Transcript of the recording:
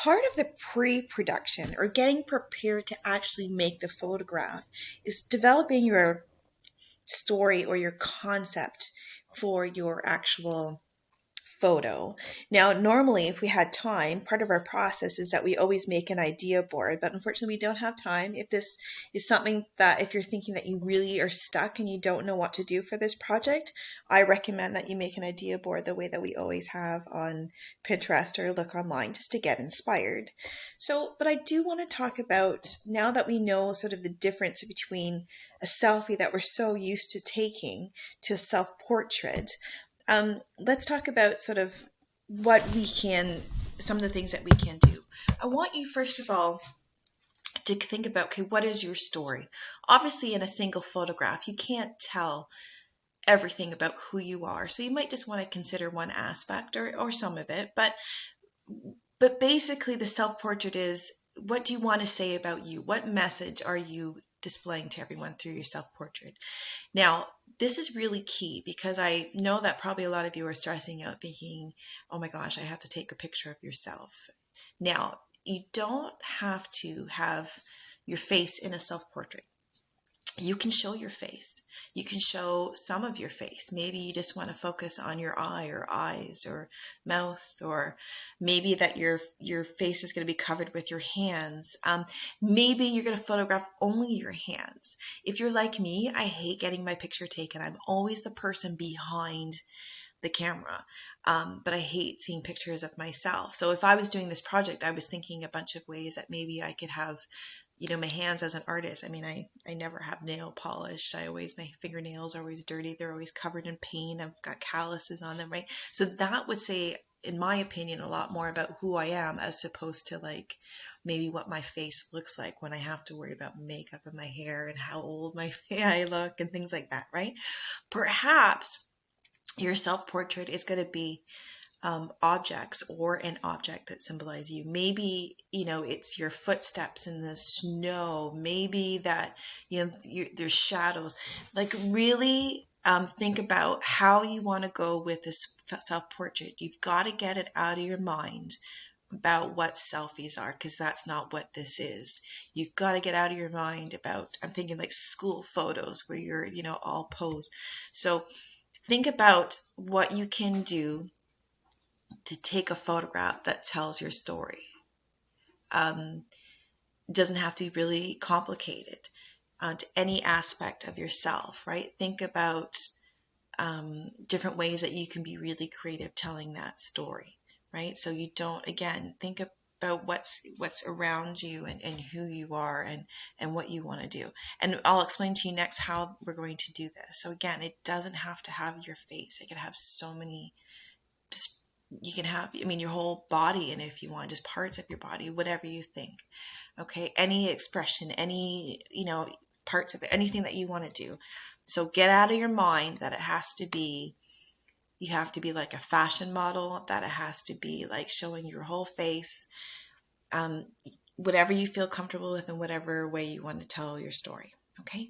part of the pre-production or getting prepared to actually make the photograph is developing your story or your concept for your actual photo. Now, normally, if we had time, part of our process is that we always make an idea board, but unfortunately, we don't have time. If this is something that, if you're thinking that you really are stuck and you don't know what to do for this project, I recommend that you make an idea board the way that we always have on Pinterest or look online just to get inspired. So, but I do want to talk about, now that we know sort of the difference between a selfie that we're so used to taking to a self-portrait. Let's talk about sort of some of the things that we can do. I want you, first of all, to think about, okay, what is your story? Obviously, in a single photograph, you can't tell everything about who you are. So you might just want to consider one aspect or some of it. But basically, the self-portrait is, what do you want to say about you? What message are you displaying to everyone through your self-portrait? Now, this is really key because I know that probably a lot of you are stressing out thinking, oh my gosh, I have to take a picture of yourself. Now, you don't have to have your face in a self-portrait. You can show your face. You can show some of your face. Maybe you just want to focus on your eye or eyes or mouth, or maybe that your face is going to be covered with your hands. Maybe you're going to photograph only your hands. If you're like me, I hate getting my picture taken. I'm always the person behind the camera, but I hate seeing pictures of myself. So if I was doing this project, I was thinking a bunch of ways that maybe I could have, my hands as an artist. I mean, I never have nail polish. My fingernails are always dirty. They're always covered in paint. I've got calluses on them, right? So that would say, in my opinion, a lot more about who I am as opposed to like maybe what my face looks like when I have to worry about makeup and my hair and how old I look and things like that, right? Perhaps your self-portrait is going to be objects or an object that symbolize you. Maybe, it's your footsteps in the snow. Maybe that, there's shadows. Like really think about how you want to go with this self-portrait. You've got to get it out of your mind about what selfies are, because that's not what this is. You've got to get out of your mind about, I'm thinking like school photos where you're, all posed. So think about what you can do to take a photograph that tells your story. It doesn't have to be really complicated to any aspect of yourself, right? Think about different ways that you can be really creative telling that story, right? So you don't, again, think about what's around you and who you are and what you want to do. And I'll explain to you next how we're going to do this. So again, it doesn't have to have your face. It can have so many, you can have, your whole body, and if you want, just parts of your body, whatever you think. Okay, any expression, any, parts of it, anything that you want to do. So get out of your mind that you have to be like a fashion model, that it has to be like showing your whole face. Whatever you feel comfortable with and whatever way you want to tell your story. Okay.